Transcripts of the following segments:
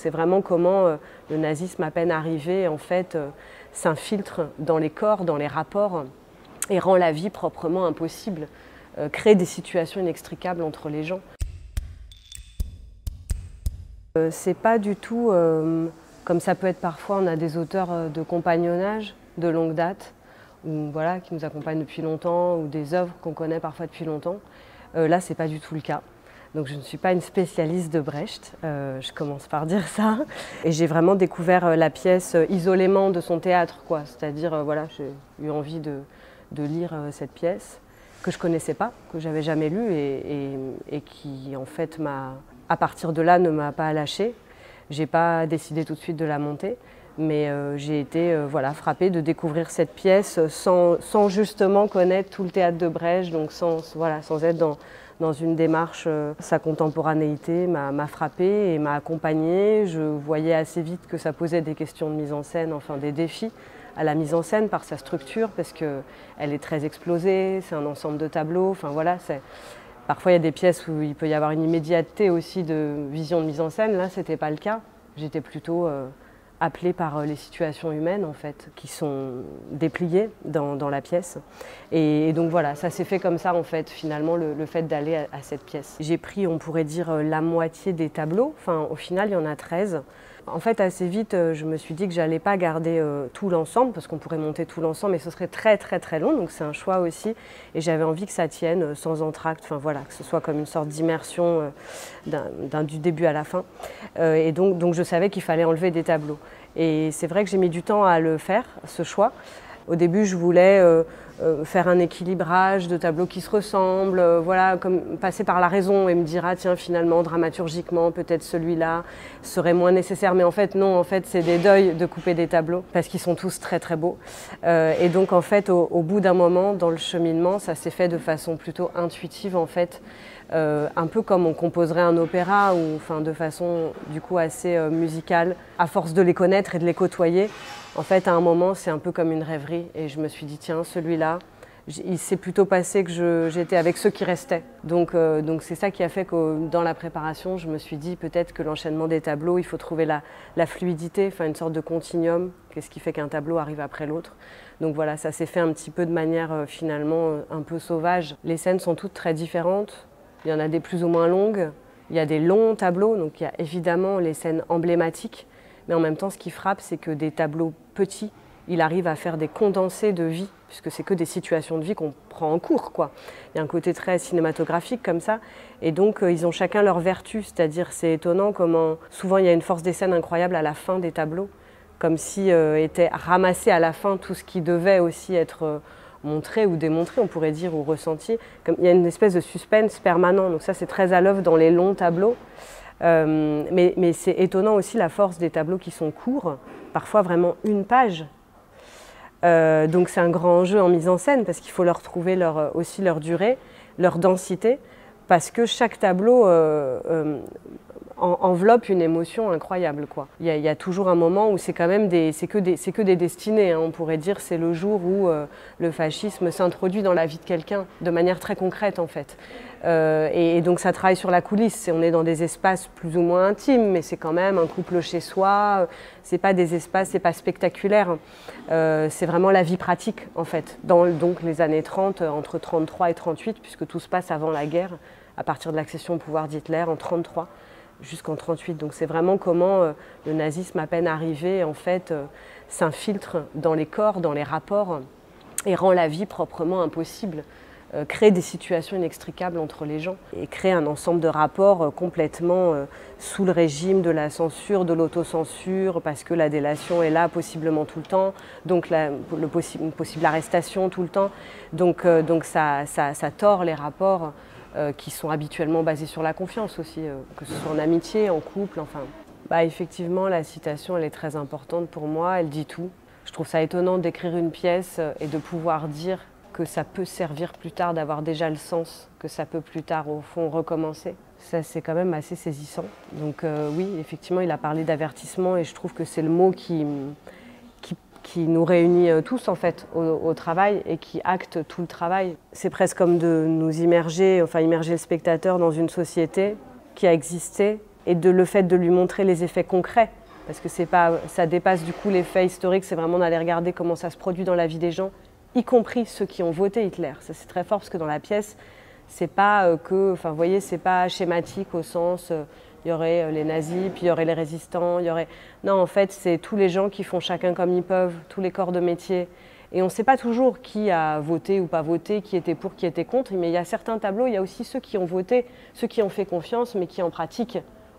c'est vraiment comment le nazisme, à peine arrivé, en fait, s'infiltre dans les corps, dans les rapports, et rend la vie proprement impossible, crée des situations inextricables entre les gens. C'est pas du tout comme ça peut être parfois, on a des auteurs de compagnonnage de longue date, ou, voilà, qui nous accompagnent depuis longtemps, ou des œuvres qu'on connaît parfois depuis longtemps. Là, c'est pas du tout le cas. Donc je ne suis pas une spécialiste de Brecht, je commence par dire ça. Et j'ai vraiment découvert la pièce isolément de son théâtre, quoi. C'est-à-dire, voilà, j'ai eu envie de lire cette pièce que je connaissais pas, que j'avais jamais lue et qui, en fait, à partir de là, ne m'a pas lâchée. J'ai pas décidé tout de suite de la monter, mais j'ai été voilà, frappée de découvrir cette pièce sans justement connaître tout le théâtre de Brecht, donc voilà, sans être dans une démarche. Sa contemporanéité m'a frappée et m'a accompagnée. Je voyais assez vite que ça posait des questions de mise en scène, enfin des défis à la mise en scène par sa structure, parce qu'elle est très explosée, c'est un ensemble de tableaux, enfin voilà. Parfois, il y a des pièces où il peut y avoir une immédiateté aussi de vision de mise en scène. Là, ce n'était pas le cas. J'étais plutôt appelée par les situations humaines, en fait, qui sont dépliées dans la pièce. Et donc voilà, ça s'est fait comme ça, en fait, finalement, le fait d'aller à cette pièce. J'ai pris, on pourrait dire, la moitié des tableaux. Enfin, au final, il y en a 13. En fait, assez vite, je me suis dit que j'allais pas garder tout l'ensemble, parce qu'on pourrait monter tout l'ensemble, mais ce serait très très très long, donc c'est un choix aussi. Et j'avais envie que ça tienne sans entracte, enfin voilà, que ce soit comme une sorte d'immersion du début à la fin. Et donc je savais qu'il fallait enlever des tableaux. Et c'est vrai que j'ai mis du temps à le faire, ce choix. Au début, je voulais faire un équilibrage de tableaux qui se ressemblent, voilà, comme passer par la raison et me dire ah tiens finalement dramaturgiquement peut-être celui-là serait moins nécessaire, mais en fait non, en fait c'est des deuils de couper des tableaux parce qu'ils sont tous très très beaux. Et donc en fait au bout d'un moment dans le cheminement, ça s'est fait de façon plutôt intuitive en fait. Un peu comme on composerait un opéra, ou enfin de façon du coup assez musicale, à force de les connaître et de les côtoyer. En fait, à un moment, c'est un peu comme une rêverie, et je me suis dit tiens, celui-là, il s'est plutôt passé que j'étais avec ceux qui restaient. Donc c'est ça qui a fait que dans la préparation, je me suis dit peut-être que l'enchaînement des tableaux, il faut trouver la fluidité, enfin une sorte de continuum, qu'est-ce qui fait qu'un tableau arrive après l'autre. Donc voilà, ça s'est fait un petit peu de manière finalement un peu sauvage. Les scènes sont toutes très différentes. Il y en a des plus ou moins longues, il y a des longs tableaux, donc il y a évidemment les scènes emblématiques, mais en même temps ce qui frappe c'est que des tableaux petits, il arrive à faire des condensés de vie, puisque c'est que des situations de vie qu'on prend en cours, quoi. Il y a un côté très cinématographique comme ça, et donc ils ont chacun leur vertu, c'est-à-dire c'est étonnant comment souvent il y a une force des scènes incroyable à la fin des tableaux, comme si était ramassé à la fin tout ce qui devait aussi être montré ou démontré, on pourrait dire, ou ressenti. Comme, il y a une espèce de suspense permanent, donc ça c'est très à l'œuvre dans les longs tableaux. Mais c'est étonnant aussi la force des tableaux qui sont courts, parfois vraiment une page. Donc c'est un grand enjeu en mise en scène, parce qu'il faut leur trouver aussi leur durée, leur densité, parce que chaque tableau enveloppe une émotion incroyable, quoi. Il y a toujours un moment où c'est quand même c'est que des destinées, hein. On pourrait dire c'est le jour où le fascisme s'introduit dans la vie de quelqu'un de manière très concrète en fait. Et donc ça travaille sur la coulisse. On est dans des espaces plus ou moins intimes, mais c'est quand même un couple chez soi. C'est pas des espaces, c'est pas spectaculaire. C'est vraiment la vie pratique en fait. Dans donc les années 30, entre 33 et 38, puisque tout se passe avant la guerre, à partir de l'accession au pouvoir d'Hitler en 33. Jusqu'en 38. Donc c'est vraiment comment le nazisme, à peine arrivé, en fait, s'infiltre dans les corps, dans les rapports, et rend la vie proprement impossible, crée des situations inextricables entre les gens, et crée un ensemble de rapports complètement sous le régime de la censure, de l'autocensure, parce que la délation est là possiblement tout le temps, donc une possible arrestation tout le temps. Donc ça tord les rapports qui sont habituellement basés sur la confiance aussi, que ce soit en amitié, en couple, enfin. Effectivement, la citation, elle est très importante pour moi, elle dit tout. Je trouve ça étonnant d'écrire une pièce et de pouvoir dire que ça peut servir plus tard, d'avoir déjà le sens, que ça peut plus tard, au fond, recommencer. Ça, c'est quand même assez saisissant. Donc oui, effectivement, il a parlé d'avertissement, et je trouve que c'est le mot qui nous réunit tous en fait au travail, et qui acte tout le travail. C'est presque comme de nous immerger le spectateur dans une société qui a existé, et le fait de lui montrer les effets concrets, parce que ça dépasse du coup les faits historiques, c'est vraiment d'aller regarder comment ça se produit dans la vie des gens, y compris ceux qui ont voté Hitler. Ça c'est très fort parce que dans la pièce, c'est pas vous voyez, c'est pas schématique au sens, il y aurait les nazis, puis il y aurait les résistants, Non, en fait, c'est tous les gens qui font chacun comme ils peuvent, tous les corps de métier. Et on ne sait pas toujours qui a voté ou pas voté, qui était pour, qui était contre, mais il y a certains tableaux, il y a aussi ceux qui ont voté, ceux qui ont fait confiance, mais qui en pratique,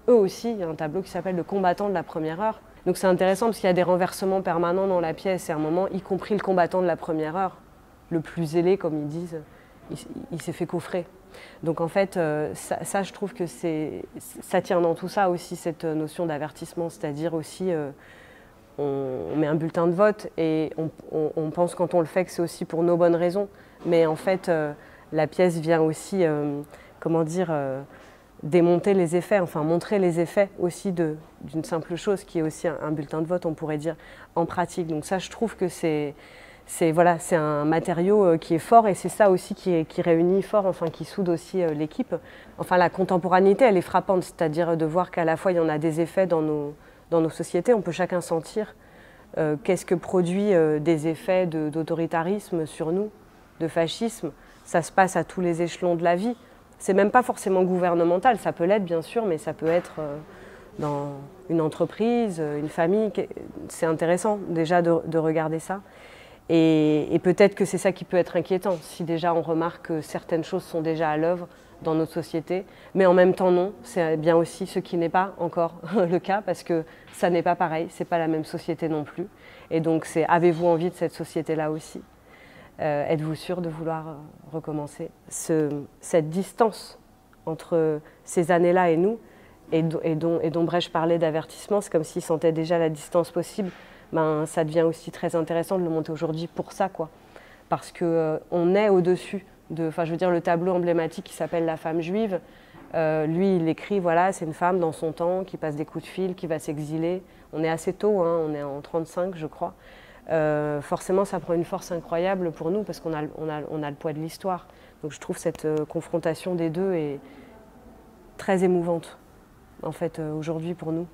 eux aussi, il y a un tableau qui s'appelle « Le combattant de la première heure ». Donc c'est intéressant parce qu'il y a des renversements permanents dans la pièce, et à un moment, y compris le combattant de la première heure, le plus zélé, comme ils disent, il s'est fait coffrer. Donc en fait, ça je trouve que ça tient dans tout ça aussi, cette notion d'avertissement, c'est-à-dire aussi, on met un bulletin de vote et on pense quand on le fait que c'est aussi pour nos bonnes raisons, mais en fait, la pièce vient aussi, démonter les effets, enfin montrer les effets aussi d'une simple chose qui est aussi un bulletin de vote, on pourrait dire, en pratique. Donc ça, je trouve que c'est un matériau qui est fort et c'est ça aussi qui réunit fort, enfin qui soude aussi l'équipe. Enfin la contemporanéité, elle est frappante, c'est-à-dire de voir qu'à la fois il y en a des effets dans nos sociétés, on peut chacun sentir qu'est-ce que produit des effets d'autoritarisme sur nous, de fascisme. Ça se passe à tous les échelons de la vie. C'est même pas forcément gouvernemental, ça peut l'être bien sûr, mais ça peut être dans une entreprise, une famille. C'est intéressant déjà de regarder ça. Et peut-être que c'est ça qui peut être inquiétant, si déjà on remarque que certaines choses sont déjà à l'œuvre dans notre société, mais en même temps non, c'est bien aussi ce qui n'est pas encore le cas, parce que ça n'est pas pareil, c'est pas la même société non plus. Et donc avez-vous envie de cette société-là aussi? Êtes-vous sûr de vouloir recommencer? Cette distance entre ces années-là et nous, et dont Brecht parlait d'avertissement, c'est comme s'il sentait déjà la distance possible. Ben, ça devient aussi très intéressant de le monter aujourd'hui pour ça, quoi. Parce qu'on est au-dessus je veux dire, le tableau emblématique qui s'appelle La femme juive, lui, il écrit, voilà, c'est une femme dans son temps qui passe des coups de fil, qui va s'exiler. On est assez tôt, hein, on est en 35, je crois. Forcément, ça prend une force incroyable pour nous parce qu'on a le poids de l'histoire. Donc je trouve cette confrontation des deux est très émouvante, en fait, aujourd'hui pour nous.